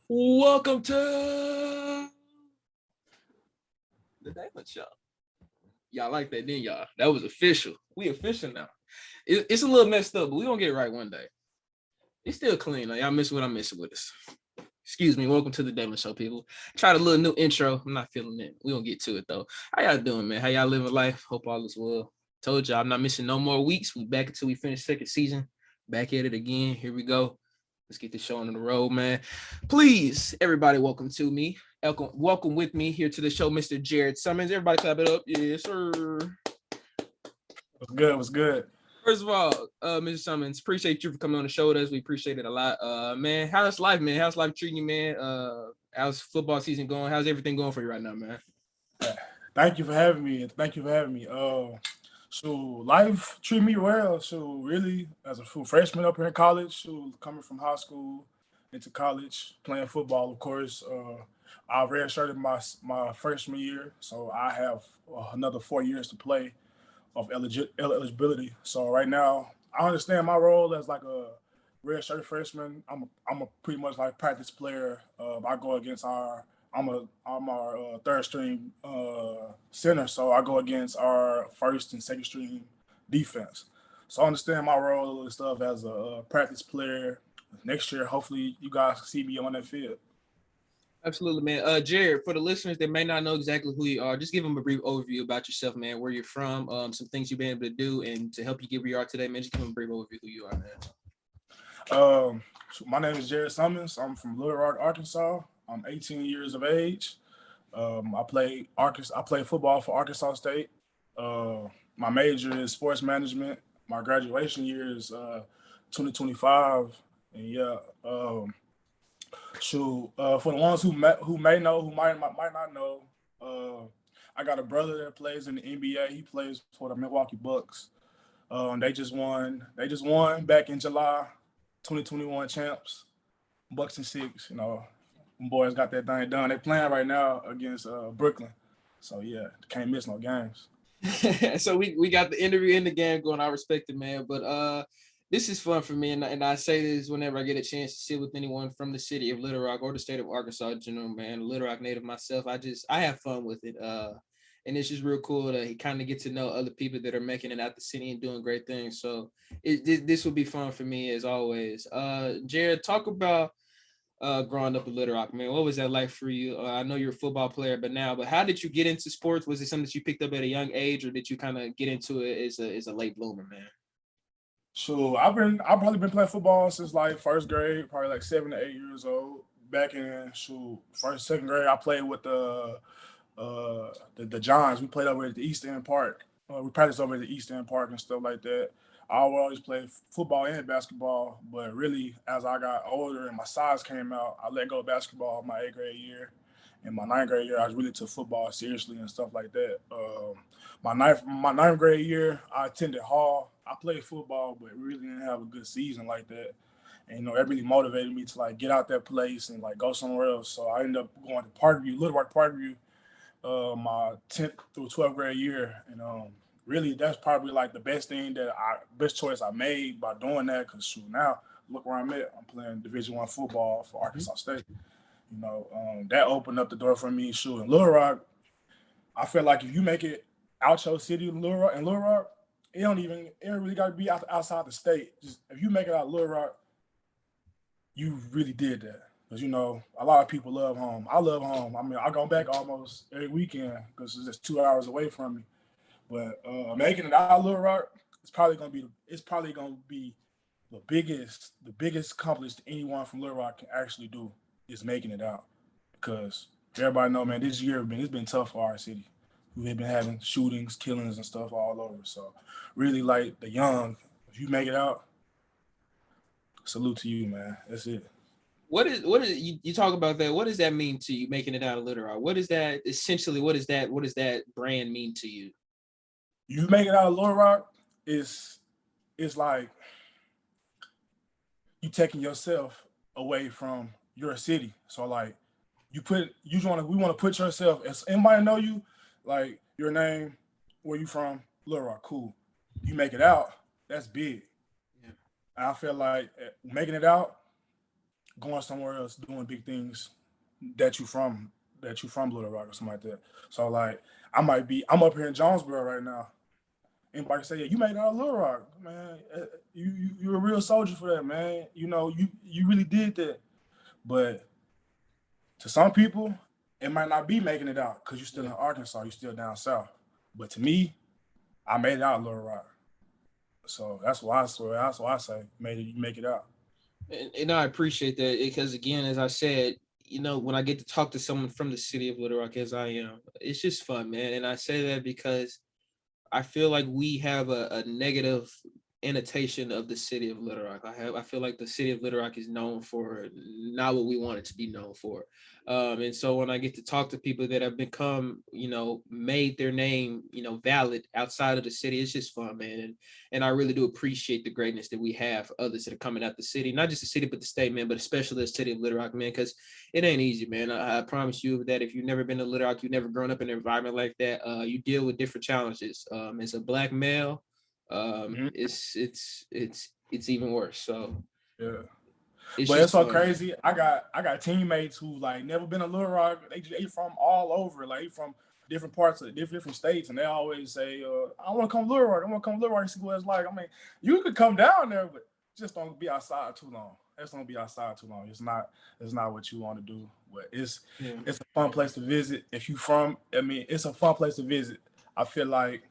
Welcome to the Damon Show. Y'all like that, didn't y'all? That was official. We official now. It's a little messed up, but we gonna get it right one day. It's still clean. Y'all messing with, I'm messing with us. Excuse me. Welcome to the Damon Show, people. Tried a little new intro. I'm not feeling it. We gonna get to it though. How y'all doing, man? How y'all living life? Hope all is well. Told y'all I'm not missing no more weeks. We back until we finish second season. Back at it again. Here we go. Let's get this show on the road, man. Please, everybody, welcome to me. Welcome with me here to the show, Mr. Jared Summons. Everybody clap it up. Yes, sir. What's good? What's good? First of all, Mr. Summons, appreciate you for coming on the show with us. We appreciate it a lot. Man, how's life, man? How's life treating you, man? How's football season going? How's everything going for you right now, man? Thank you for having me. So life treated me well. So really, as a full freshman up here in college, so coming from high school into college, playing football, of course. I redshirted my freshman year, so I have another 4 years to play of eligibility. So right now, I understand my role as like a redshirt freshman. I'm a pretty much like practice player. I go against I'm our third string center, so I go against our first and second string defense. So I understand my role and stuff as a practice player. Next year, hopefully, you guys see me on that field. Absolutely, man. Jared, for the listeners that may not know exactly who you are, just give them a brief overview about yourself, man, where you're from, some things you've been able to do, and to help you get where you are today, man, just give them a brief overview who you are, man. So my name is Jared Summons. I'm from Little Rock, Arkansas. I'm 18 years of age. I play football for Arkansas State. My major is sports management. My graduation year is 2025. And yeah, for the ones who may know, who might not know, I got a brother that plays in the NBA. He plays for the Milwaukee Bucks. They just won. They just won back in July, 2021 champs. Bucks and six. Boys got that thing done. They playing right now against Brooklyn. So yeah, can't miss no games. So we got the interview in the game going. I respect it, man. But this is fun for me, and I say this whenever I get a chance to sit with anyone from the city of Little Rock or the state of Arkansas in general, man. Little Rock native myself. I have fun with it. And it's just real cool to kind of get to know other people that are making it out the city and doing great things. So this will be fun for me as always. Jared, talk about growing up in Little Rock, man. What was that like for you? I know you're a football player, but how did you get into sports? Was it something that you picked up at a young age, or did you kind of get into it as a late bloomer, man? So I've probably been playing football since like first grade, probably like 7 to 8 years old. Back in first second grade, I played with the Giants. We played over at the East End Park. We practiced over at the East End Park and stuff like that. I always played football and basketball, but really, as I got older and my size came out, I let go of basketball my 8th grade year. In my 9th grade year, I really took football seriously and stuff like that. My ninth grade year, I attended Hall. I played football, but really didn't have a good season like that. And that really motivated me to like get out that place and like go somewhere else. So I ended up going to Parkview, Little Rock Parkview, my 10th through 12th grade year, and really that's probably like the best choice I made by doing that. Because now look where I'm at. I'm playing Division I football for Arkansas State. That opened up the door for me. In Little Rock, I feel like if you make it out your city in Little Rock, it don't really got to be outside the state. Just if you make it out of Little Rock, you really did that. Because a lot of people love home. I love home. I mean, I go back almost every weekend because it's just 2 hours away from me. But making it out of Little Rock, it's probably gonna be the biggest accomplishment anyone from Little Rock can actually do is making it out. Because everybody know, man, this year it's been tough for our city. We've been having shootings, killings, and stuff all over. So really, like the young, if you make it out, salute to you, man. That's it. What is you talk about that? What does that mean to you, making it out of Little Rock? What is that essentially? What does that brand mean to you? You make it out of Little Rock is like you taking yourself away from your city. So like we want to put yourself as anybody know you, like your name, where you from, Little Rock, cool. You make it out, that's big. Yeah. I feel like making it out, going somewhere else, doing big things that you from Little Rock or something like that. So like I'm up here in Jonesboro right now. Anybody can say, yeah, you made it out of Little Rock, man. You're a real soldier for that, man. You know, you really did that. But to some people, it might not be making it out because you're still Yeah. in Arkansas, you're still down south. But to me, I made it out of Little Rock. So that's why I swear, that's why I say made it, you make it out. And I appreciate that because again, as I said, when I get to talk to someone from the city of Little Rock, as I am, it's just fun, man. And I say that because I feel like we have a negative annotation of the city of Little Rock. I feel like the city of Little Rock is known for not what we want it to be known for. And so when I get to talk to people that have become, made their name, valid outside of the city, it's just fun, man. And I really do appreciate the greatness that we have others that are coming out the city, not just the city, but the state, man, but especially the city of Little Rock, man, because it ain't easy, man. I promise you that if you've never been to Little Rock, you've never grown up in an environment like that, you deal with different challenges. As a black male, Mhm. it's even worse. So Yeah. it's But it's just so fun. crazy. I got teammates who like never been to Little Rock. They from all over, like from different parts of different states, and they always say, "I want to come to Little Rock. I want to come to Little Rock and see what it's like." I mean, you could come down there, but just don't be outside too long. Just don't be outside too long. It's not what you want to do. But Yeah. it's a fun place to visit. If you from, I mean, it's a fun place to visit. I feel like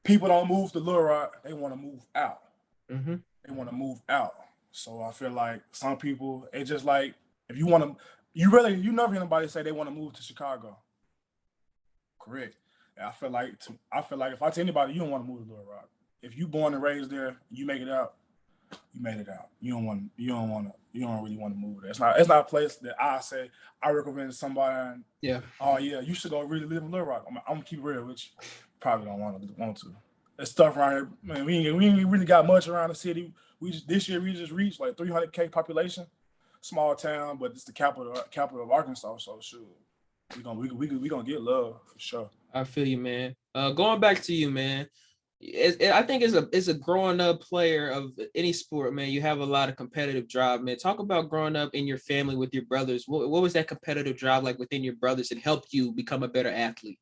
people don't move to Little Rock; they want to move out. Hmm. They want to move out. So I feel like some people, it's just like if you want to, you never hear anybody say they want to move to Chicago. Correct. And I feel like if I tell anybody you don't want to move to Little Rock, if you born and raised there, you make it out. You made it out. You don't really want to move there. It's not a place that I say I recommend somebody. And, Yeah. oh yeah, you should go really live in Little Rock. I'm gonna keep it real, which probably don't want to. It's stuff around here, man. We ain't really got much around the city. This year we just reached like 300K population, small town, but it's the capital of Arkansas. So sure, we gonna get love for sure. I feel you, man. Going back to you, man. I think as a growing up player of any sport, man, you have a lot of competitive drive, man. Talk about growing up in your family with your brothers. What was that competitive drive like within your brothers that helped you become a better athlete?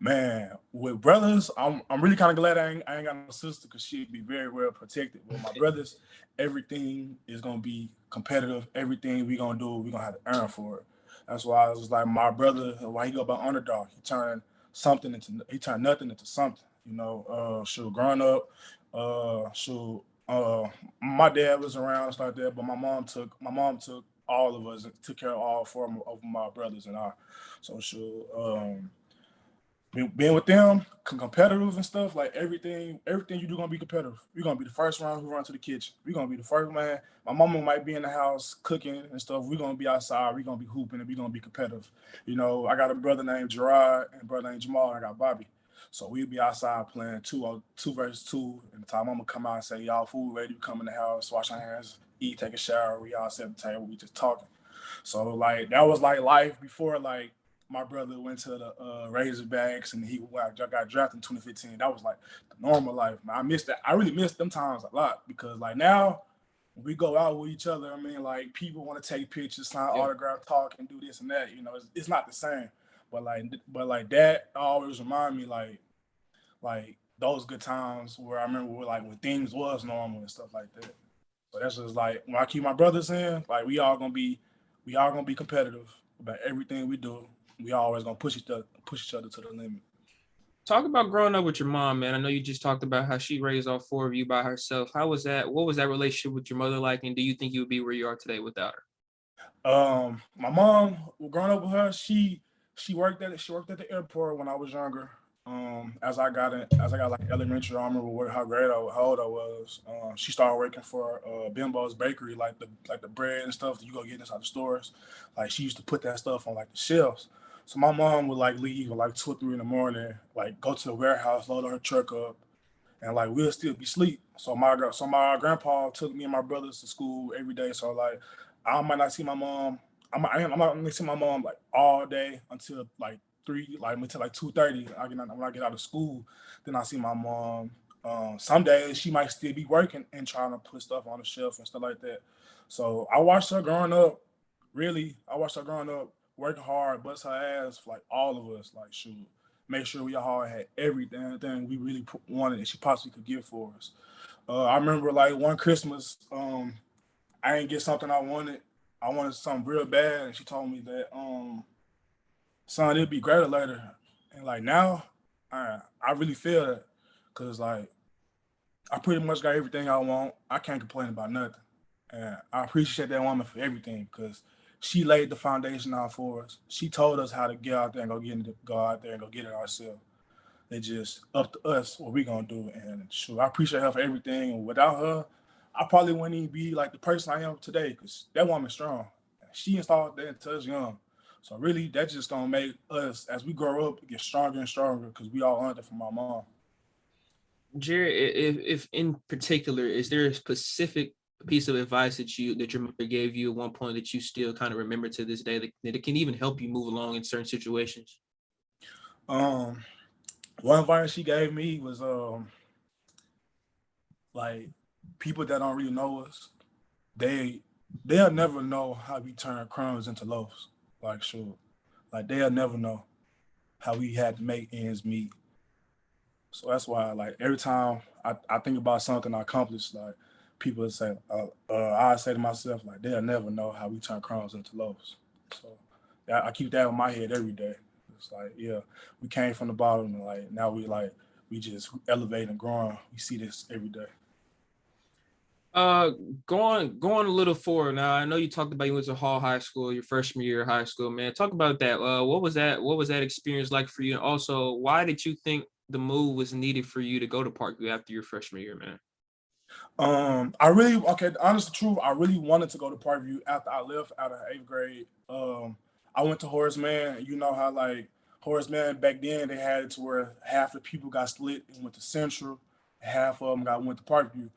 Man, with brothers, I'm really kind of glad I ain't got no sister because she'd be very well protected. With my brothers, everything is gonna be competitive. Everything we gonna do, we gonna have to earn for it. That's why I was like my brother. Why he go by underdog? He turned nothing into something. You know, growing up, shoot, my dad was around and stuff like that, but my mom took all of us and took care of all four of my brothers and I. So being with them, competitive and stuff, like everything you do gonna be competitive. We're gonna be the first one who run to the kitchen. We're gonna be the first man. My mama might be in the house cooking and stuff. We're gonna be outside. We're gonna be hooping and we're gonna be competitive. You know, I got a brother named Gerard and a brother named Jamal. And I got Bobby. So we'll be outside playing two versus two. And the time mama come out and say, y'all food ready, we come in the house, wash our hands, eat, take a shower. We all sit at the table, we just talking. So like that was like life before like my brother went to the Razorbacks and he got drafted in 2015. That was like the normal life. Man, I missed that. I really missed them times a lot because like now when we go out with each other, I mean like people want to take pictures, sign Yeah. autograph, talk, and do this and that. You know, it's not the same. But like that always remind me like those good times where I remember like when things was normal and stuff like that. So that's just like when I keep my brothers in, like we all gonna be competitive about everything we do. We always gonna push each other to the limit. Talk about growing up with your mom, man. I know you just talked about how she raised all four of you by herself. How was that? What was that relationship with your mother like? And do you think you would be where you are today without her? My mom, growing up with her, she worked at the airport when I was younger. As I got like elementary, I remember how old I was. She started working for Bimbo's Bakery, like the bread and stuff that you go get inside the stores. Like she used to put that stuff on like the shelves. So my mom would like leave at like 2 or 3 in the morning, like go to the warehouse, load her truck up, and like we'll still be asleep. So my grandpa took me and my brothers to school every day. So like I might not see my mom. I'm not gonna see my mom like all day until like 3, like until like 2:30. When I get out of school, then I see my mom. Some days she might still be working and trying to put stuff on the shelf and stuff like that. So I watched her growing up. Really, I watched her growing up, working hard, bust her ass for like all of us. Like, shoot, make sure we all had everything we really wanted that she possibly could give for us. I remember like one Christmas, I didn't get something I wanted. I wanted something real bad, and she told me that, son, it'll be greater later. And like now, I really feel that, cause like I pretty much got everything I want. I can't complain about nothing. And I appreciate that woman for everything because she laid the foundation out for us. She told us how to get out there and go out there and go get it ourselves. It's just up to us what we gonna do. And sure, I appreciate her for everything. And without her, I probably wouldn't even be like the person I am today because that woman's strong. She installed that into us young. So really, that's just gonna make us as we grow up get stronger and stronger because we all learned it from my mom. Jared, if in particular, is there a specific piece of advice that your mother gave you at one point that you still kind of remember to this day that it can even help you move along in certain situations? Um, One advice she gave me was like people that don't really know us, they they'll never know how we turn crumbs into loaves. Like sure, like they'll never know how we had to make ends meet. So that's why, like every time I think about something I accomplished, like people say, I say to myself, like they'll never know how we turn crumbs into loaves. So I keep that in my head every day. It's like, yeah, we came from the bottom, and like now we just elevate and growing. We see this every day. Uh, going a little forward now. I know you talked about you went to Hall High School, your freshman year of high school, man. Talk about that. What was that? What was that experience like for you? And also, why did you think the move was needed for you to go to Parkview after your freshman year, man? I really okay. The honest truth, I really wanted to go to Parkview after I left out of eighth grade. I went to Horace Mann. You know how like Horace Mann back then they had it to where half the people got split and went to Central, half of them went to Parkview.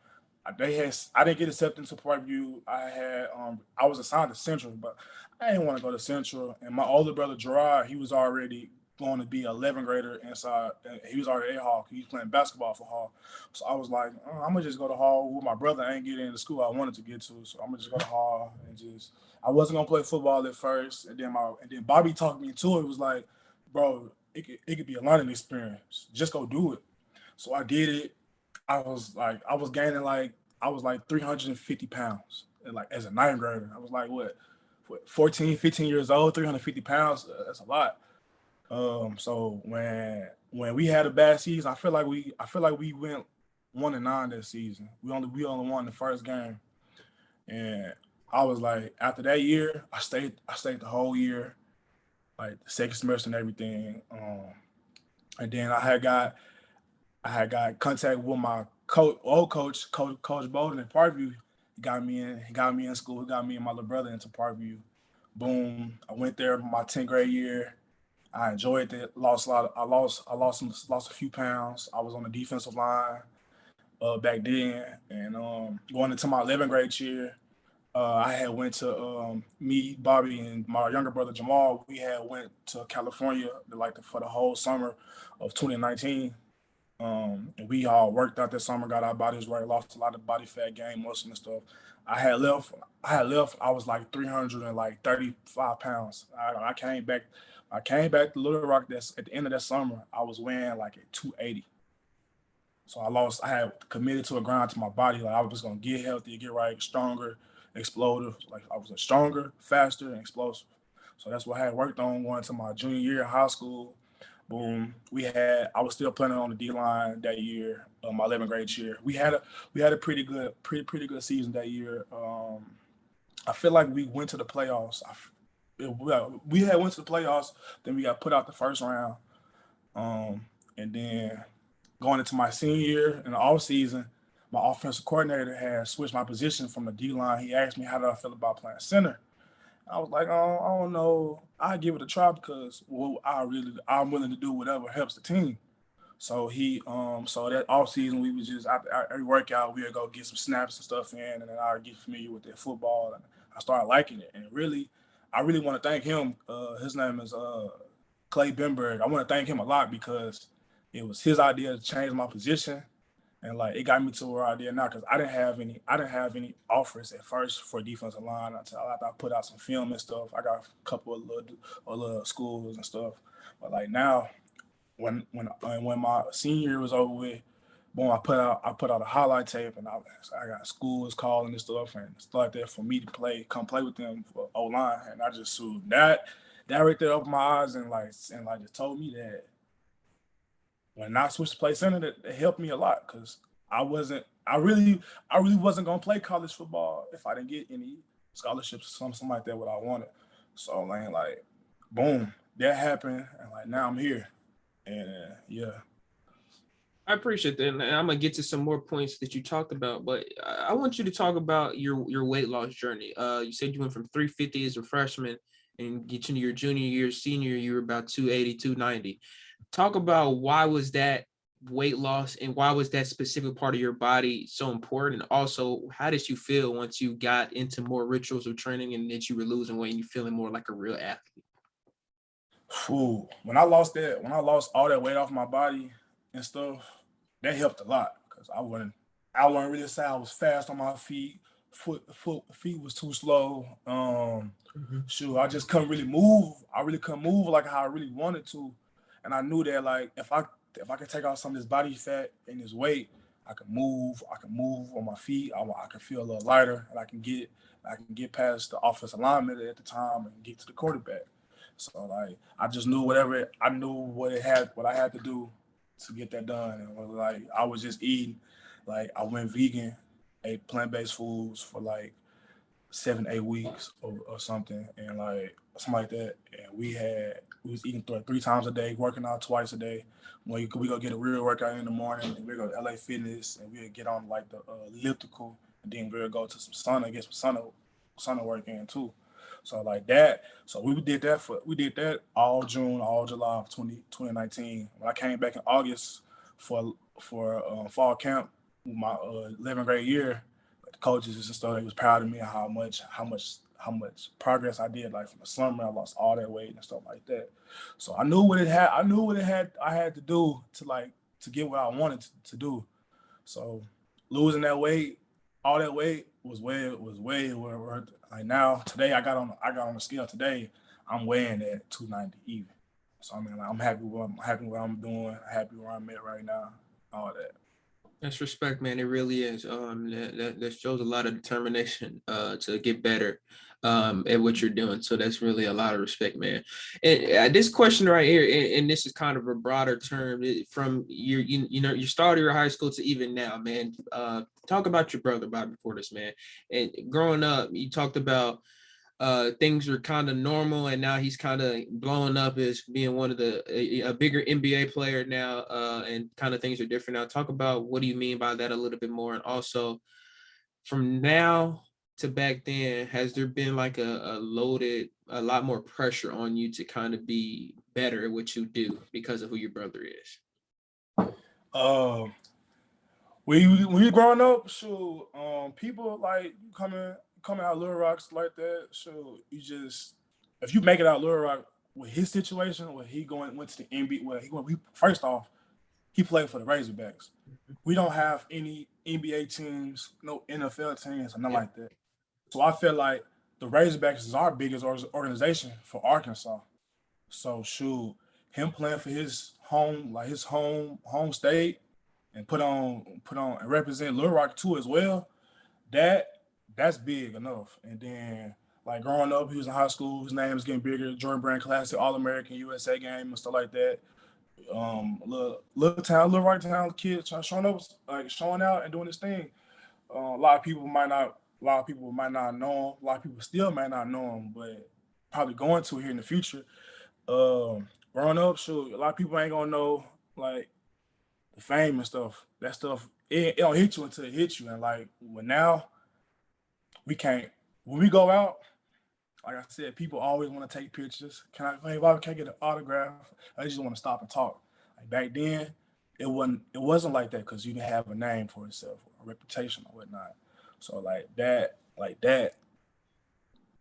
I didn't get accepted to Parkview. I was assigned to Central, but I didn't want to go to Central. And my older brother Gerard, he was already going to be an 11th grader inside. He was already at Hall. He was playing basketball for Hall. So I was like, I'm gonna just go to Hall with my brother. I ain't getting into school I wanted to get to, so I'm gonna just go to Hall and just. I wasn't gonna play football at first, and then Bobby talked me into it. It was like, bro, it could be a learning experience. Just go do it. So I did it. I was gaining like I was like 350 pounds, and like as a ninth grader. I was like what 14, 15 years old, 350 pounds. That's a lot. So when we had a bad season, I feel like we went 1-9 that season. We only won the first game, and I was like after that year, I stayed the whole year, like the second semester and everything. And then I had got contact with my Coach Bolden at Parkview. He got me in school. He got me and my little brother into Parkview. Boom! I went there my 10th grade year. I enjoyed it. Lost a lot. Lost a few pounds. I was on the defensive line back then, and going into my 11th grade year, I had went to me, Bobby, and my younger brother Jamal. We had went to California for the whole summer of 2019. And we all worked out this summer, got our bodies right, lost a lot of body fat, gained muscle and stuff. I had left. I was like 335 pounds. I came back. I came back to Little Rock. That's at the end of that summer. I was weighing like at 280. So I lost. I had committed to a grind to my body. Like I was gonna get healthy, get right, stronger, explosive. Like I was a stronger, faster, and explosive. So that's what I had worked on going to my junior year in high school. Boom. I was still playing on the D line that year, my 11th grade year. We had a pretty good season that year. I feel like we went to the playoffs. We had went to the playoffs, then we got put out the first round. And then going into my senior year in the off season, my offensive coordinator had switched my position from the D line. He asked me how did I feel about playing center. I was like, oh, I don't know. I give it a try because I'm willing to do whatever helps the team. So that off season we was just after every workout we would go get some snaps and stuff in, and then I would get familiar with that football, and I started liking it. And really, I really want to thank him. His name is Clay Benberg. I want to thank him a lot because it was his idea to change my position, And like it got me to where I did now because I didn't have any offers at first for defensive line until after I put out some film and stuff. I got a couple of little schools and stuff. But like now, when my senior year was over with, boom, I put out a highlight tape and I got schools calling and stuff and stuff like that for me to come play with them for O line. And I just sued that right there opened my eyes and just told me that when I switched to play center, that it helped me a lot because I really wasn't gonna play college football if I didn't get any scholarships or something like that what I wanted. So man, like, boom, that happened, and like now I'm here, and yeah. I appreciate that, and I'm gonna get to some more points that you talked about, but I want you to talk about your weight loss journey. You said you went from 350 as a freshman, and get into your junior year, senior, you were about 280, 290. Talk about why was that weight loss and why was that specific part of your body so important? And also, how did you feel once you got into more rituals of training and that you were losing weight and you feeling more like a real athlete? Ooh, when I lost all that weight off my body and stuff, that helped a lot because I wouldn't really say I was fast on my feet. Feet was too slow. Mhm. Shoot, I just couldn't really move. I really couldn't move like how I really wanted to, and I knew that like if I could take off some of this body fat and this weight, I could move. I can move on my feet. I can feel a little lighter, and I can get past the offensive lineman at the time and get to the quarterback. So like I just knew I knew what I had to do to get that done. And like I was just eating, like I went vegan, ate plant-based foods for like 7 8 weeks or something, and like something like that. And we was eating three times a day, working out twice a day. When we go get a real workout in the morning, and we go to LA Fitness, and we get on like the elliptical, and then we'll go to some sauna, get some sauna work in too. So like that. So we did that all June, all July of 2019. When I came back in August for fall camp, my 11th grade year, the coaches and stuff, they was proud of me how much progress I did. Like from the summer, I lost all that weight and stuff like that. So I knew what it had. I knew what it had. I had to do to get what I wanted to do. So losing that weight, all that weight was way worth it. Like now, today I got on the scale today. I'm weighing at 290 even. So I mean, like, I'm happy with what I'm doing. Happy where I'm at right now. All that. That's respect, man. It really is. That shows a lot of determination to get better at what you're doing. So that's really a lot of respect, man. And this question right here, and this is kind of a broader term from your start of your high school to even now, man. Talk about your brother Bobby Portis, man. And growing up, you talked about things were kind of normal, and now he's kind of blowing up as being one of a bigger NBA player now, and kind of things are different now. Talk about what do you mean by that a little bit more, and also from now to back then, has there been like a lot more pressure on you to kind of be better at what you do because of who your brother is? Um, when you growing up, sure, people like coming out of Little Rocks like that. So you just if you make it out Little Rock with his situation, where he going went to the NBA, well, first off he played for the Razorbacks. We don't have any NBA teams, no NFL teams, or nothing Yep. like that. So I feel like the Razorbacks is our biggest organization for Arkansas. So shoot, him playing for his home state, and put on and represent Little Rock too as well. That that's big enough. And then like growing up, he was in high school. His name was getting bigger. Jordan Brand Classic, All American USA game and stuff like that. Little right town kid showing up, like showing out and doing his thing. A lot of people might not know him. A lot of people still might not know him, but probably going to here in the future. Growing up, sure, a lot of people ain't gonna know like the fame and stuff. That stuff it don't hit you until it hits you. And like when now we can't when we go out, like I said, people always want to take pictures. Hey, why can't I get an autograph? I just want to stop and talk. Like back then, it wasn't like that because you didn't have a name for yourself, a reputation or whatnot. So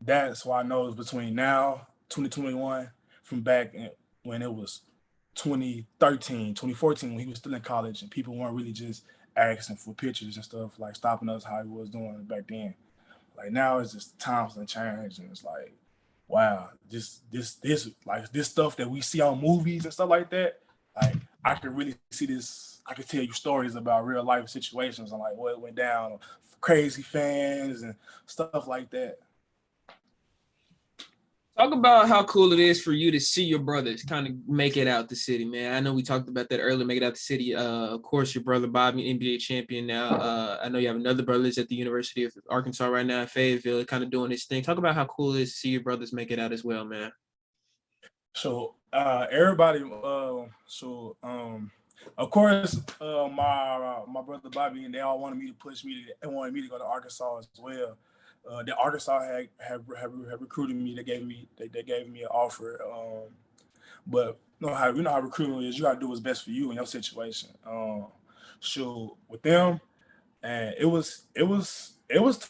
that's why I know it's between now, 2021, from when it was 2013, 2014, when he was still in college and people weren't really just asking for pictures and stuff, like stopping us how he was doing back then. Like now it's just times and change, and it's like, wow, this stuff that we see on movies and stuff like that. Like I can really see this. I can tell you stories about real life situations and like what went down, crazy fans and stuff like that. Talk about how cool it is for you to see your brothers kind of make it out the city, man. I know we talked about that earlier, make it out the city. Of course, your brother Bobby, NBA champion now. I know you have another brother that's at the University of Arkansas right now, Fayetteville, kind of doing his thing. Talk about how cool it is to see your brothers make it out as well, man. So everybody, of course, my brother Bobby and they all wanted me to push me. They wanted me to go to Arkansas as well. The Arkansas had recruited me. They gave me an offer. But you know how recruiting is. You gotta do what's best for you in your situation. So with them, and it was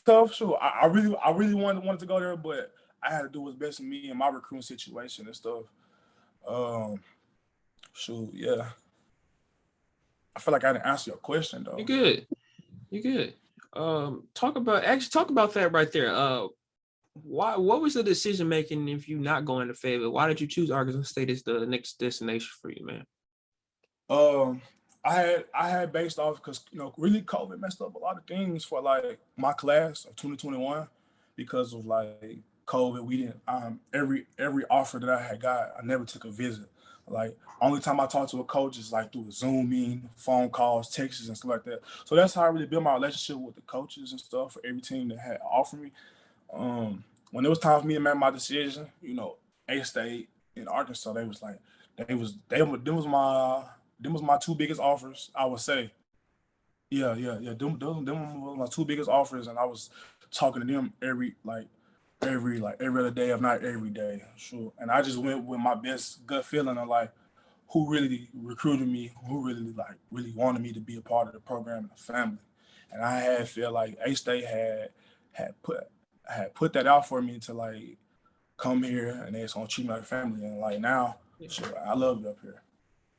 tough. Sure, I really wanted to go there, but I had to do what's best for me in my recruiting situation and stuff. Um, so yeah, I feel like I didn't answer your question though. You're good. You're good. Talk about that right there. What was the decision making if you not going to Fayetteville? Why did you choose Arkansas State as the next destination for you, man? Um, I had based off because really COVID messed up a lot of things for like my class of 2021 because of like COVID. We didn't every offer that I had got, I never took a visit. Like only time I talked to a coach is like through a Zoom meeting, phone calls, texts, and stuff like that. So that's how I really built my relationship with the coaches and stuff for every team that had offered me. Um, when it was time for me to make my decision, A State in Arkansas, they was like, them was my two biggest offers, I would say. Yeah. Them were my two biggest offers, and I was talking to them every other day, if not every day. Sure. And I just went with my best gut feeling of like who really recruited me, who really wanted me to be a part of the program and the family. And I had feel like A State had put had put that out for me to like come here and they just gonna treat me like family. And like now, sure, I love it up here.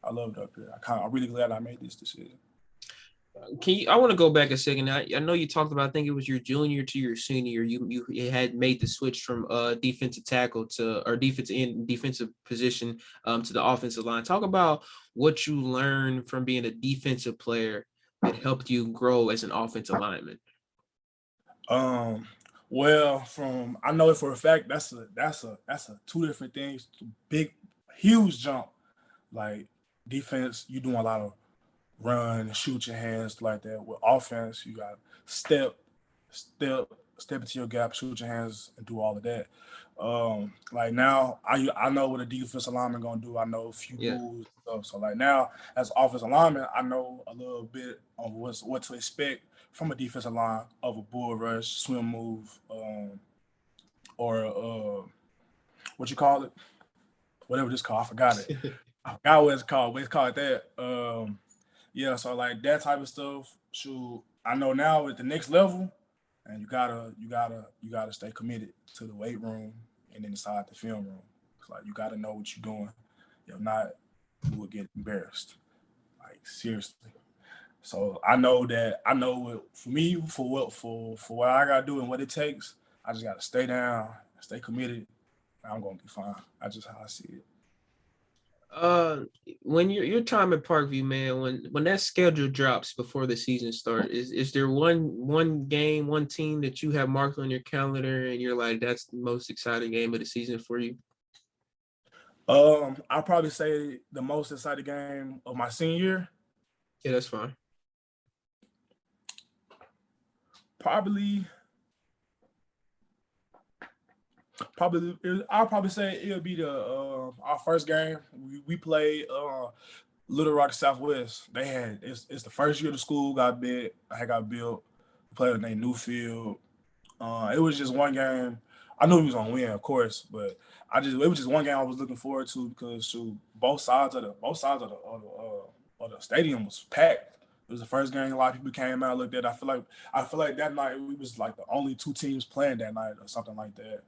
I'm really glad I made this decision. I want to go back a second. I know you talked about, I think it was your junior to your senior. You had made the switch from defensive tackle to or defensive position to the offensive line. Talk about what you learned from being a defensive player that helped you grow as an offensive lineman. Um, well, from I know it for a fact that's a two different things. Big, huge jump. Like defense, you doing a lot of run, shoot your hands like that. With offense, you got step, step, step into your gap, shoot your hands, and do all of that. Like now, I know what a defensive lineman gonna do. I know a few Yeah. moves and stuff. So like now, as an offensive lineman, I know a little bit of what to expect from a defensive line of a bull rush, swim move, or what you call it, whatever this called. I forgot it. I forgot what it's called, but it's called that. Yeah, so like that type of stuff. Shoot, I know now at the next level, and you gotta stay committed to the weight room and inside the film room. It's like you gotta know what you're doing. If not, you will get embarrassed. Like seriously. So I know what for me for what I gotta do and what it takes. I just gotta stay down, stay committed. And I'm gonna be fine. That's just how I see it. Uh, when your time at Parkview, man, when that schedule drops before the season starts, is there one game, one team that you have marked on your calendar and you're like, that's the most exciting game of the season for you? I'll probably say the most exciting game of my senior year, Yeah, that's fine. probably I'll probably say it'll be the our first game. We played Little Rock Southwest. It's the first year the school got built. We played in a new field. It was just one game. I knew we was gonna win, of course, but it was just one game I was looking forward to because shoot, both sides of the stadium was packed. It was the first game a lot of people came out and looked at. I feel like that night we was like the only two teams playing that night or something like that.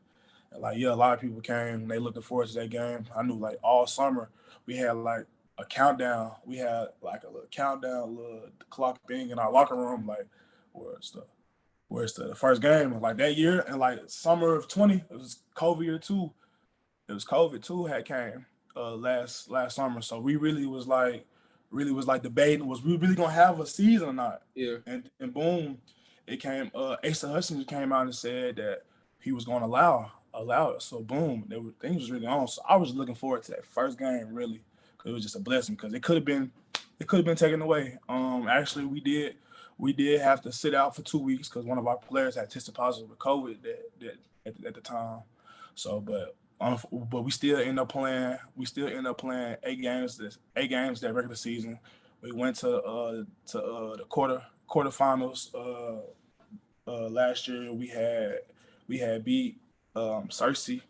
And like yeah, a lot of people came. They looking forward to that game. I knew like all summer we had like a countdown. We had like a little countdown, little clock thing in our locker room, like where's the first game like that year, and like summer of 20, it was COVID year too. It was COVID too had came last summer. So we really was like debating, was we really gonna have a season or not? Yeah. And boom, it came Asa Hutchins came out and said that he was gonna allow it. So boom, things was really on. So I was looking forward to that first game really, because it was just a blessing, because it could have been taken away. Actually we did have to sit out for 2 weeks because one of our players had tested positive with COVID that at the time. So, but we still end up playing. We still end up playing 8 games. Eight games that regular season. We went to the quarterfinals. Last year we had beat Cersei,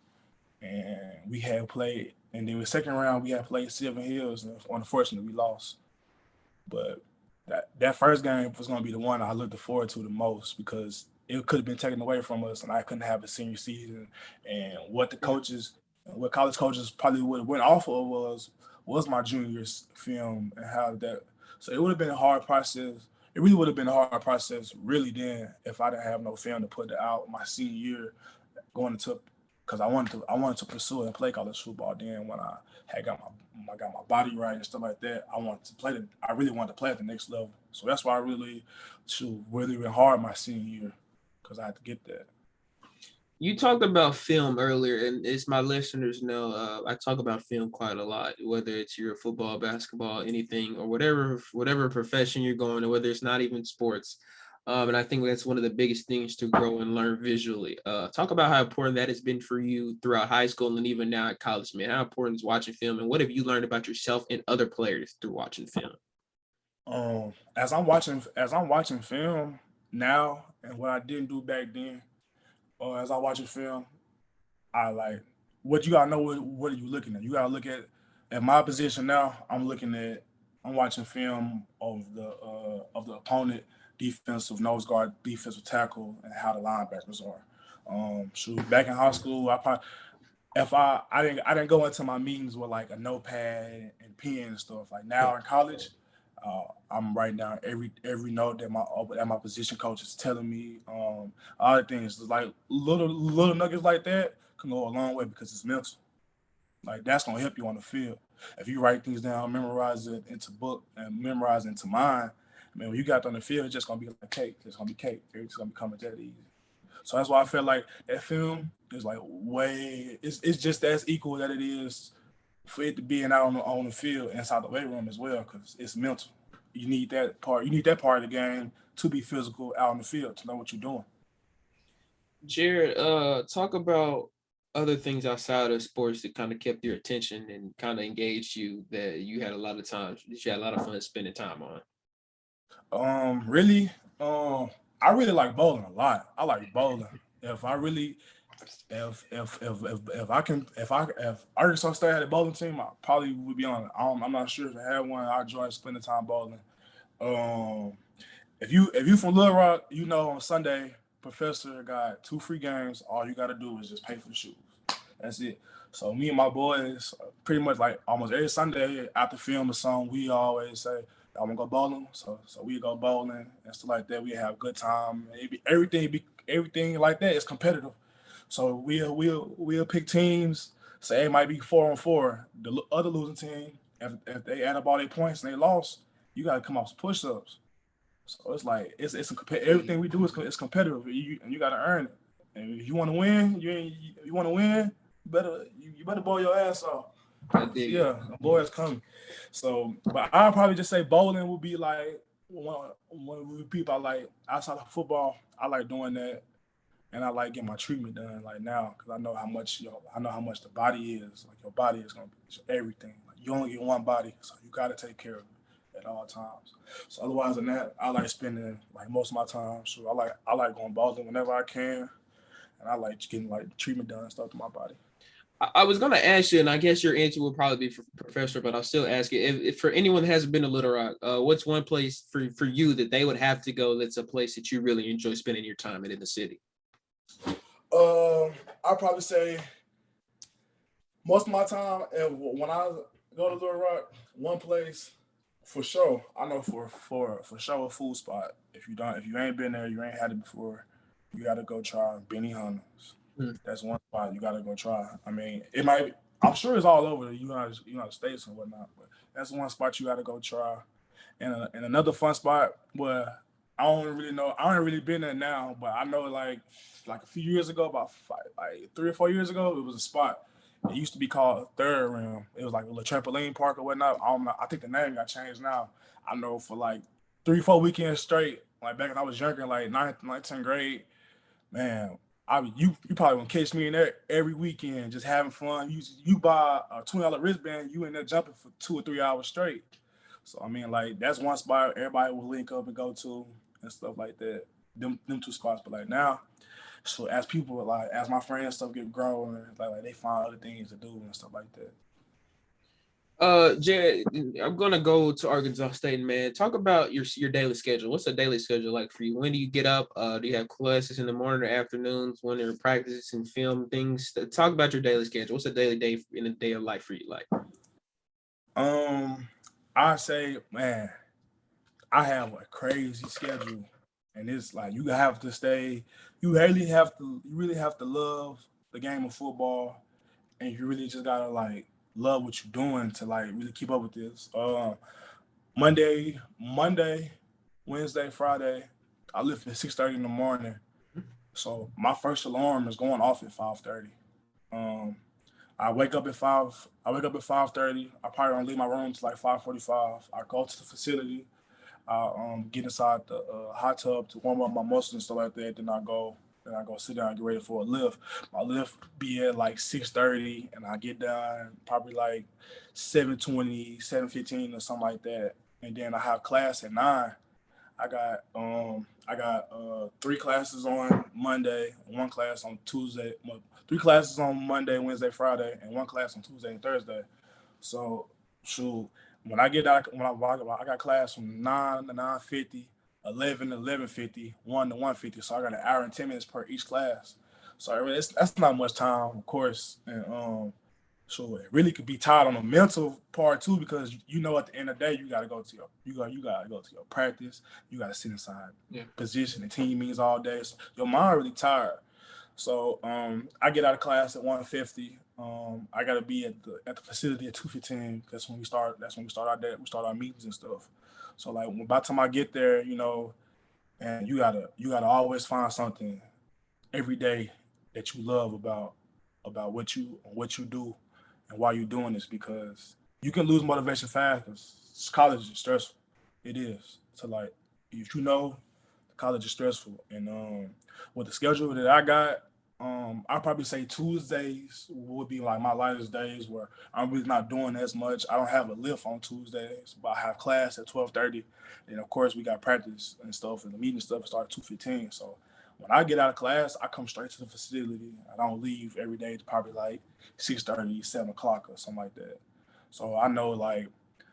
and we had played. And then the second round we had played Silver Hills, and unfortunately we lost. But that first game was going to be the one I looked forward to the most, because it could have been taken away from us, and I couldn't have a senior season. And what college coaches probably would have went off of was my junior's film and how that. So it would have been a hard process. It really would have been a hard process, really, then, if I didn't have no film to put out my senior year going into, because I wanted to pursue and play college football. Then when I had got my body right and stuff like that, I really wanted to play at the next level. So that's why I really went hard my senior year, because I had to get that. You talked about film earlier, and as my listeners know, I talk about film quite a lot, whether it's your football, basketball, anything, or whatever profession you're going, or whether it's not even sports. And I think that's one of the biggest things to grow and learn visually. Talk about how important that has been for you throughout high school and even now at college, man. How important is watching film, and what have you learned about yourself and other players through watching film? As I'm watching film now, and what I didn't do back then, or as I watching film, I like, what you gotta know. What are you looking at? You gotta look at my position now. I'm watching film of the opponent, defensive nose guard, defensive tackle, and how the linebackers are. Shoot, back in high school, I probably, if I didn't go into my meetings with like a notepad and pen and stuff. Like now in college, I'm writing down every note that my position coach is telling me. Other things like little nuggets like that can go a long way, because it's mental. Like that's gonna help you on the field. If you write things down, memorize it into book and memorize it into mind, man, when you got on the field, it's just gonna be like cake. It's gonna be cake. It's gonna be coming that easy. So that's why I feel like that film is like way. It's just as equal that it is for it to being out on the field inside the weight room as well, because it's mental. You need that part. You need that part of the game to be physical out on the field to know what you're doing. Jared, talk about other things outside of sports that kind of kept your attention and kind of engaged you, that you had a lot of times that you had a lot of fun spending time on. Really, I really like bowling a lot. I like bowling. If I really, if Arkansas State had a bowling team, I probably would be on it. I'm not sure if I had one. I enjoy spending time bowling. Um, if you from Little Rock, on Sunday, Professor got 2 free games. All you got to do is just pay for the shoes. That's it. So me and my boys, pretty much like almost every Sunday after film or something, we always say, "I want to go bowling." So we go bowling and stuff like that. We have a good time. Everything like that is competitive. So we'll pick teams. Say it might be 4-on-4. The other losing team, if they add up all their points and they lost, you got to come off some push-ups. So it's like everything we do is competitive, and you got to earn it. And if you want to win, you want to win, you better blow your ass off. I So dig it. yeah, the boy is coming. So, but I'll probably just say bowling would be like one of the people I like outside of football. I like doing that, and I like getting my treatment done like now, because I know how much the body is. Like your body is gonna be everything. Like you only get one body, so you gotta take care of it at all times. So otherwise than that, I like spending like most of my time. So I like going bowling whenever I can, and I like getting like treatment done and stuff to my body. I was gonna ask you, and I guess your answer will probably be for Professor, but I'll still ask you if for anyone that hasn't been to Little Rock, what's one place for you that they would have to go? That's a place that you really enjoy spending your time in the city. I'll probably say most of my time, and when I Go to Little Rock, one place for sure. I know for sure a food spot. If you ain't been there, you ain't had it before. You gotta go try Benny Hunter's. Mm. That's one spot you gotta go try. I mean, it might. I'm sure it's all over the United States and whatnot, but that's one spot you gotta go try. And another fun spot where I don't really know. I don't really been there now, but I know like a few years ago, like 3 or 4 years ago, it was a spot. It used to be called Third Rim. It was like a little trampoline park or whatnot. I don't know. I think the name got changed now. I know for like 3, 4 weekends straight, like back when I was younger, like ninth, 10th grade, man, you probably gonna catch me in there every weekend, just having fun. You buy a $20 wristband, you in there jumping for 2 or 3 hours straight. So I mean, like that's one spot everybody will link up and go to and stuff like that. Them two spots, but like now, so as people like as my friends and stuff get grown, like they find other things to do and stuff like that. Jared, I'm gonna go to Arkansas State, man. Talk about your daily schedule. What's a daily schedule like for you? When do you get up? Do you have classes in the morning or afternoons? When are practices and film things? Talk about your daily schedule. What's a daily day in a day of life for you like? Um, I say, man, I have a crazy schedule, and it's like you have to stay. You really have to love the game of football, and you really just gotta like love what you're doing to like really keep up with this. Monday, Wednesday, Friday, I lift at 6:30 in the morning. So my first alarm is going off at 5:30. Um, I wake up at 5. I wake up at 5:30. I probably don't leave my room till like 5:45. I go to the facility. I get inside the hot tub to warm up my muscles and stuff like that. Then I go sit down and get ready for a lift. My lift be at like 6:30, and I get done probably like 7:20, 7:15 or something like that. And then I have class at 9. I got 3 classes on Monday, one class on Tuesday, 3 classes on Monday, Wednesday, Friday, and one class on Tuesday and Thursday. So shoot, when I get out, I got class from 9 to 9:50, 11 to 11:50, 1 to 1:50. So I got an hour and 10 minutes per each class. So I mean, that's not much time, of course, and so it really could be tied on the mental part too, because you know at the end of the day you gotta go to you gotta go to your practice, you gotta sit inside Yeah. position and team meetings all day. So your mind really tired. So I get out of class at 1:50. I gotta be at the facility at 2:15. That's when we start our day. We start our meetings and stuff. So like by the time I get there, and you gotta always find something every day that you love about what you do and why you're doing this, because you can lose motivation fast because college is stressful. It is. So like if you know college is stressful, and with the schedule that I got, I probably say Tuesdays would be like my lightest days where I'm really not doing as much. I don't have a lift on Tuesdays, but I have class at 12:30, and of course we got practice and stuff, and the meeting stuff start at 2:15. So when I get out of class, I come straight to the facility. I don't leave every day to probably like 6:30, 7 o'clock or something like that. So I know like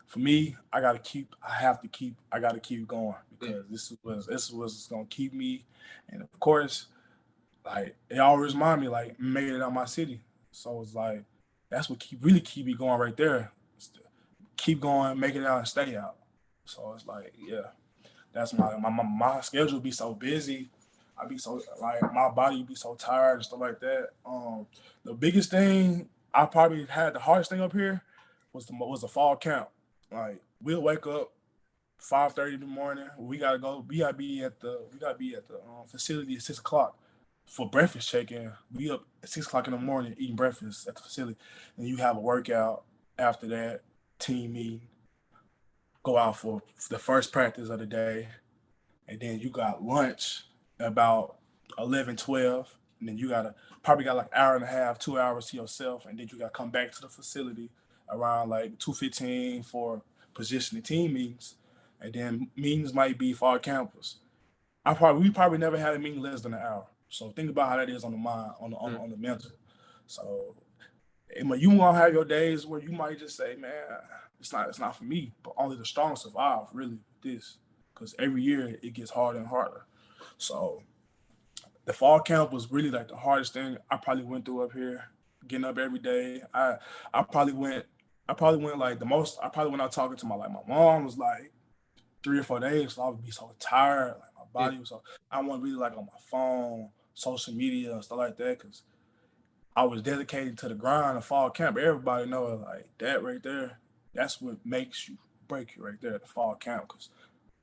for me, I gotta keep going Yeah. because this was gonna keep me. And of course, like it always remind me like made it out my city. So it's like that's what keep me going right there. It's to keep going, make it out and stay out. So it's like, yeah, that's my schedule be so busy. I be so like my body be so tired and stuff like that. The biggest thing I probably had the hardest thing up here was the fall camp. Like we'll wake up 5:30 in the morning. We gotta go. We gotta be at the facility at 6 o'clock for breakfast check-in. We up at 6 o'clock in the morning eating breakfast at the facility, and you have a workout after that, team meeting, go out for the first practice of the day, and then you got lunch about 11, 12, and then you gotta probably got like an hour and a half, 2 hours to yourself, and then you gotta come back to the facility around like 2:15 for position and team meetings, and then meetings might be for our campus. We probably never had a meeting less than an hour. So think about how that is on the mind, Mm. on the mental. So you want to have your days where you might just say, man, it's not for me. But only the strong survive really with this, because every year it gets harder and harder. So the fall camp was really like the hardest thing I probably went through up here. Getting up every day, I probably went. I probably went like the most. I probably went out talking to my mom was like 3 or 4 days. So I would be so tired, like my Yeah. body was so. I wasn't really like on my phone, social media and stuff like that because I was dedicated to the grind of fall camp. Everybody know it, like that right there. That's what makes you break you right there, the fall camp. Because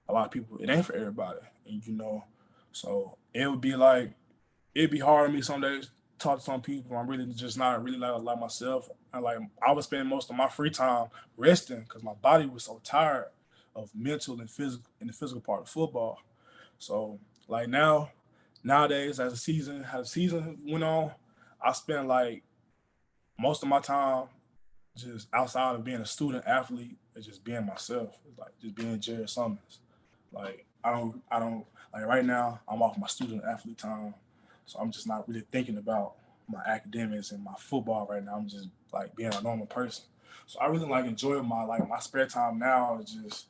a lot of people, it ain't for everybody, and so it would be like it'd be hard on me some days to talk to some people. I'm really just not really like myself. And like I would spend most of my free time resting because my body was so tired of mental and physical in the physical part of football. So like nowadays as the season went on, I spent like most of my time just outside of being a student athlete and just being myself. Like just being Jared Summons. Like I don't like right now I'm off my student athlete time. So I'm just not really thinking about my academics and my football right now. I'm just like being a normal person. So I really like enjoy my spare time now is just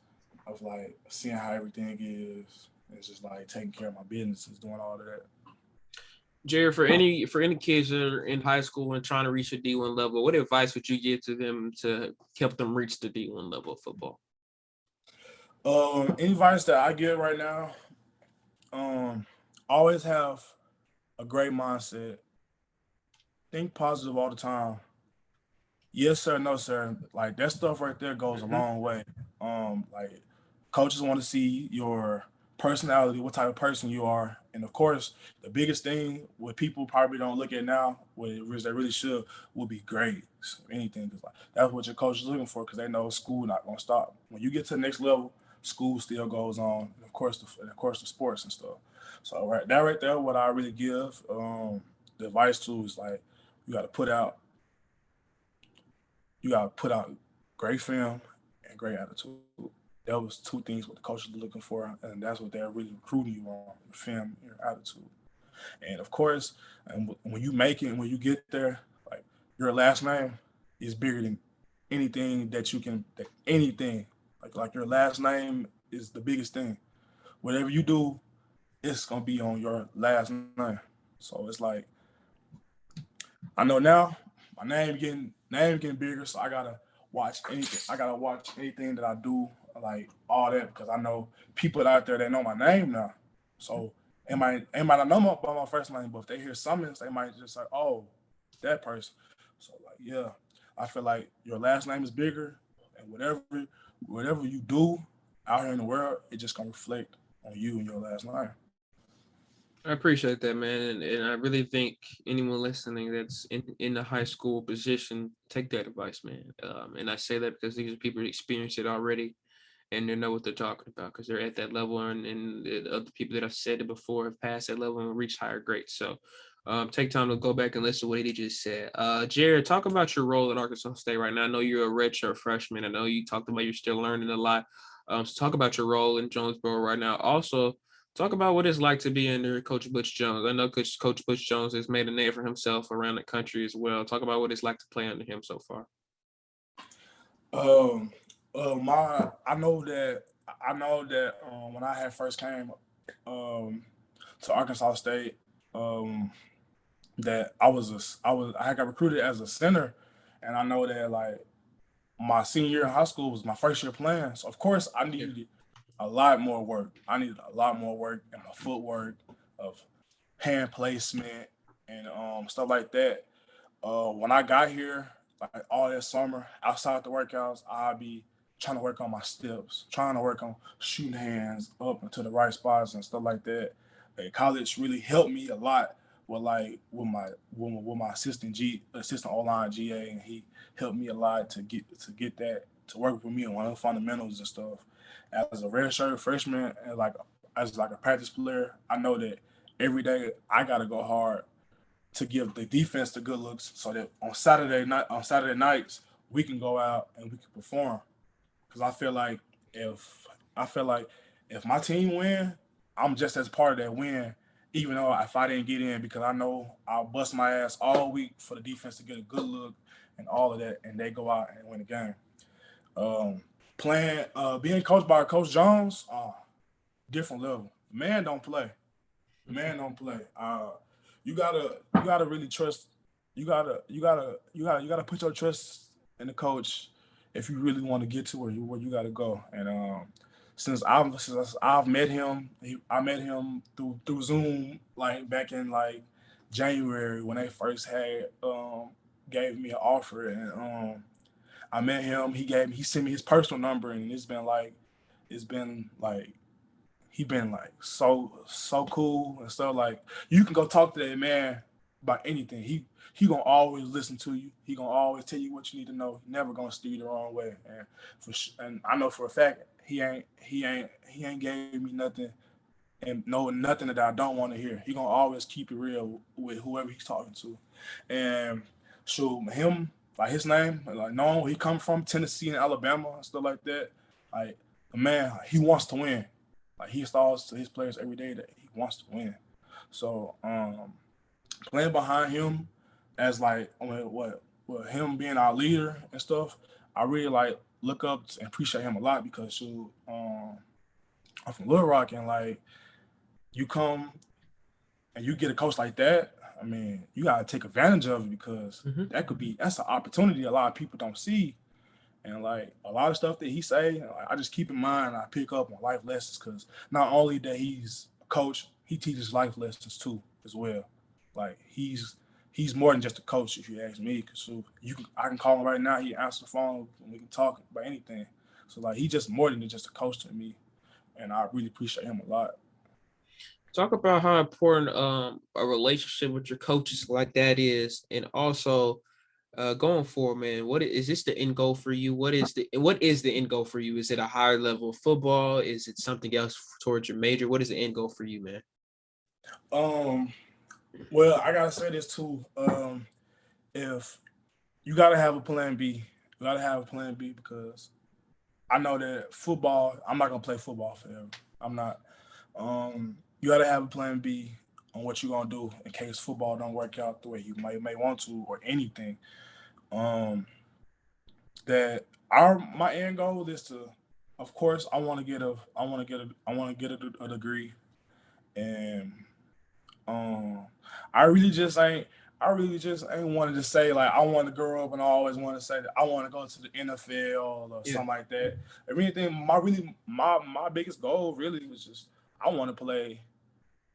of like seeing how everything is. It's just like taking care of my businesses, doing all of that. Jared, for any kids that are in high school and trying to reach the D1 level, what advice would you give to them to help them reach the D1 level of football? Any advice that I give right now, always have a great mindset. Think positive all the time. Yes, sir, no, sir. Like that stuff right there goes a Mm-hmm. long way. Like coaches want to see your personality, what type of person you are, and of course, the biggest thing what people probably don't look at now, which they really should, will be grades. Anything, 'cause like that's what your coach is looking for, because they know school not gonna stop. When you get to the next level, school still goes on, and of course the sports and stuff. So right there, what I really give the advice to is like you got to put out you gotta put out great film and great attitude. That was two things what the coaches are looking for, and that's what they're really recruiting you on: your film, your attitude, and of course, and when you make it, when you get there, like your last name is bigger than anything that you can. That anything like your last name is the biggest thing. Whatever you do, it's gonna be on your last name. So it's like I know now my name getting bigger, so I gotta watch anything. I gotta watch anything that I do, like all that, because I know people out there that know my name now. So they might not know by my first name, but if they hear Summons, they might just say, "Oh, that person." So like, yeah, I feel like your last name is bigger, and whatever you do out here in the world, it just gonna reflect on you and your last name. I appreciate that, man, and I really think anyone listening that's in the high school position take that advice, man. And I say that because these are people who experience it already, and they know what they're talking about because they're at that level, and the other people that have said it before have passed that level and reached higher grades. So, take time to go back and listen to what he just said. Jared, talk about your role at Arkansas State right now. I know you're a redshirt freshman. I know you talked about you're still learning a lot. So talk about your role in Jonesboro right now. Also, talk about what it's like to be under Coach Butch Jones. I know Coach Butch Jones has made a name for himself around the country as well. Talk about what it's like to play under him so far. Um, my I know that when I had first came um to Arkansas State, um, that I had got recruited as a center, and I know that like my senior year in high school was my first year playing, so of course I Yeah. needed a lot more work. I needed a lot more work in my footwork of hand placement and stuff like that. When I got here, like all that summer, outside the workouts, I'd be trying to work on my steps, trying to work on shooting hands up into the right spots and stuff like that. Like, college really helped me a lot with my assistant O line GA, and he helped me a lot to get that to work with me on one of the fundamentals and stuff. As a redshirt freshman and like as like a practice player, I know that every day I gotta go hard to give the defense the good looks so that on Saturday nights we can go out and we can perform. Because if I feel like if my team win, I'm just as part of that win, even though if I didn't get in, because I know I'll bust my ass all week for the defense to get a good look and all of that, and they go out and win the game. Um, being coached by Coach Jones, different level. Man don't play. Man don't play. You gotta really trust. You gotta put your trust in the coach if you really want to get to where you got to go. And since I've met him, I met him through Zoom like back in like January when they first had gave me an offer, and I met him. He sent me his personal number, and it's been like he been like so cool and stuff. Like you can go talk to that man about anything. He gonna always listen to you. He gonna always tell you what you need to know. He never gonna steer you the wrong way. And I know for a fact he ain't gave me nothing and know nothing that I don't want to hear. He gonna always keep it real with whoever he's talking to. And so him, like his name, like no, he come from Tennessee and Alabama and stuff like that. Like the man, he wants to win. Like he installs to his players every day that he wants to win. So playing behind him as like what him being our leader and stuff, I really like look up and appreciate him a lot because I'm from Little Rock and like you come and you get a coach like that, I mean, you gotta take advantage of it because Mhm. that's an opportunity a lot of people don't see. And like a lot of stuff that he say, like, I just keep in mind. I pick up on life lessons because not only that he's a coach, he teaches life lessons too as well. Like he's more than just a coach, if you ask me. Cause so I can call him right now. He answers the phone and we can talk about anything. So like he's just more than just a coach to me, and I really appreciate him a lot. Talk about how important a relationship with your coaches like that is, and also going forward, man. Is this the end goal for you? What is the end goal for you? Is it a higher level of football? Is it something else towards your major? What is the end goal for you, man? Um, well, I gotta say this too. If you gotta have a plan B, you gotta have a plan B because I know that football. I'm not gonna play football forever. I'm not. You gotta have a plan B on what you're gonna do in case football don't work out the way you may want to or anything. Um, that our my end goal is to, of course, I want to get a degree, and um, I really just ain't. I really just ain't wanted to say like I want to grow up and I always want to say that I want to go to the NFL or Yeah. something like that. Everything my biggest goal really was just I want to play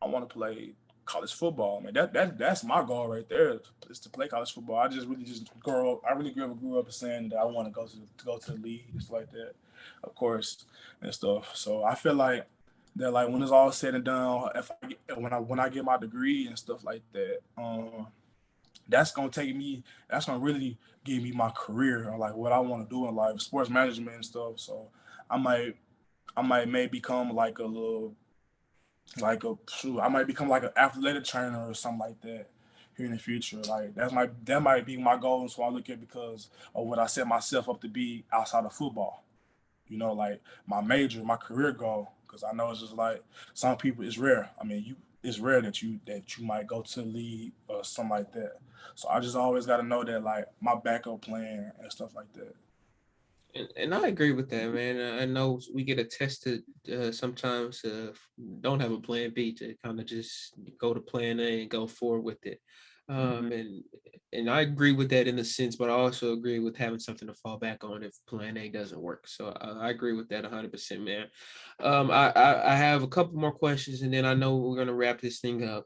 I want to play college football. Man, that's my goal right there is to play college football. I just really just grow up. I really grew up saying that I want to go to the league and stuff like that, of course, and stuff. So I feel like that like when it's all said and done, if I get, when I get my degree and stuff like that, that's gonna take me. That's gonna really give me my career or like what I want to do in life, sports management and stuff. So I might I might may become like a little like a shoot, I might become like an athletic trainer or something like that here in the future. Like that might be my goal. So I look at because of what I set myself up to be outside of football. Like my major, my career goal. Because I know it's just like some people, it's rare. I mean, it's rare that you might go to the league or something like that. So I just always got to know that like my backup plan and stuff like that. And I agree with that, man. I know we get attested sometimes don't have a plan B to kind of just go to plan A and go forward with it. Mm-hmm. And I agree with that in a sense, but I also agree with having something to fall back on if plan A doesn't work. So I agree with that 100%, man. I have a couple more questions, and then I know we're gonna wrap this thing up.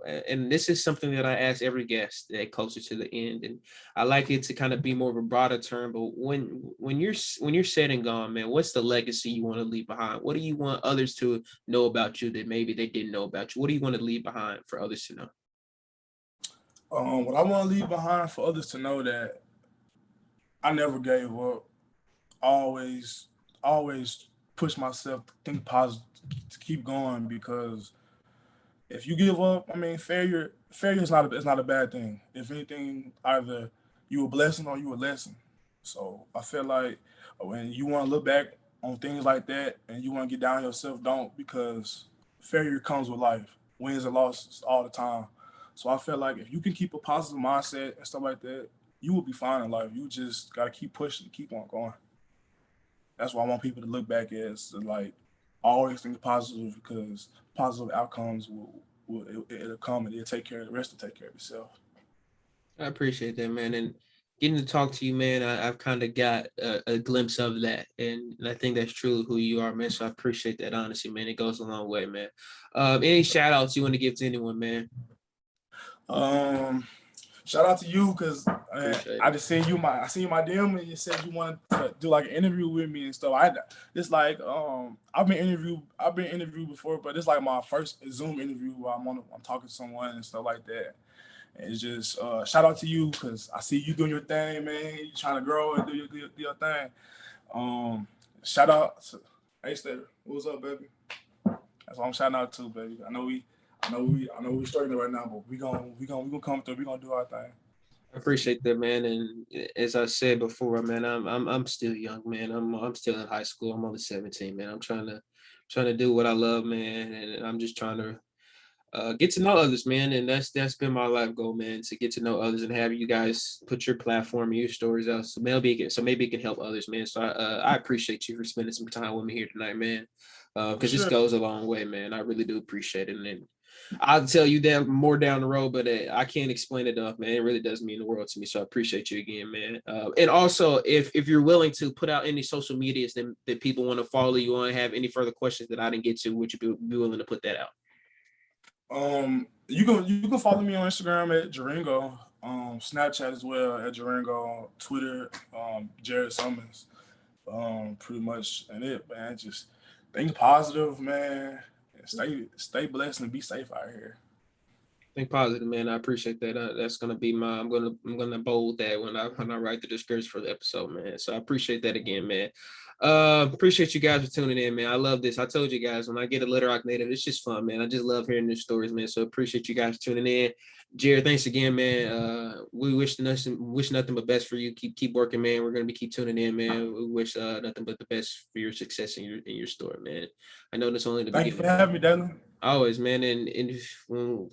And this is something that I ask every guest that closer to the end, and I like it to kind of be more of a broader term. But when you're said and gone, man, what's the legacy you want to leave behind? What do you want others to know about you that maybe they didn't know about you? What do you want to leave behind for others to know? What I want to leave behind for others to know that I never gave up. Always, always push myself to think positive, to keep going because if you give up, I mean, failure is not a bad thing. If anything, either you a blessing or you a lesson. So I feel like when you want to look back on things like that and you want to get down on yourself, don't because failure comes with life. Wins and losses all the time. So I feel like if you can keep a positive mindset and stuff like that, you will be fine in life. You just gotta keep pushing, keep on going. That's why I want people to look back at is to like always think positive because positive outcomes will it'll come and it'll take care of the rest will take care of itself. I appreciate that, man. And getting to talk to you, man, I've kind of got a glimpse of that, and I think that's truly who you are, man. So I appreciate that honesty, man. It goes a long way, man. Any shout outs you want to give to anyone, man? Um, Shout out to you because Appreciate I it. just seen you I seen my DM and you said you wanted to do like an interview with me and stuff. It's like I've been interviewed before, but it's like my first Zoom interview where I'm talking to someone and stuff like that. And it's just shout out to you because I see you doing your thing, man. You trying to grow and do your thing. Um, Shout out to Hey Stater. What's up, baby? That's what I'm shouting out to, baby. I know we struggling right now, but we gonna come through. We gonna do our thing. I appreciate that, man. And as I said before, man, I'm still young, man. I'm still in high school. I'm only 17, man. I'm trying to do what I love, man, and I'm just trying to get to know others, man. And that's been my life goal, man, to get to know others and have you guys put your platform, your stories out, so maybe it can help others, man. So I appreciate you for spending some time with me here tonight, man. For Because this sure. goes a long way, man. I really do appreciate it, and I'll tell you that more down the road, but I can't explain it enough, man. It really does mean the world to me. So I appreciate you again, man. And also, if you're willing to put out any social medias that people want to follow you on, have any further questions that I didn't get to, would you be willing to put that out? You can follow me on Instagram at Jaringo, Snapchat as well at Jaringo, Twitter, Jared Summons. Pretty much and it, man. Just think positive, man. And stay blessed and be safe out here. Think positive, man. I appreciate that. That's gonna be my. I'm gonna bold that when I write the description for the episode, man. So I appreciate that again, man. Appreciate you guys for tuning in, man. I love this. I told you guys when I get a Little Rock native, it's just fun, man. I just love hearing their stories, man. So appreciate you guys tuning in. Jared, thanks again, man. We wish nothing but best for you. Keep working, man. We're gonna be keep tuning in, man. We wish nothing but the best for your success in your story, man. I know that's only the Thank you for beginning. having me, Dylan. Always, man, and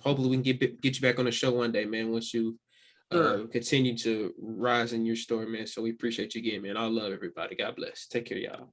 hopefully we can get you back on the show one day, man. Once you Sure. continue to rise in your story, man. So we appreciate you again, man. I love everybody. God bless. Take care, y'all.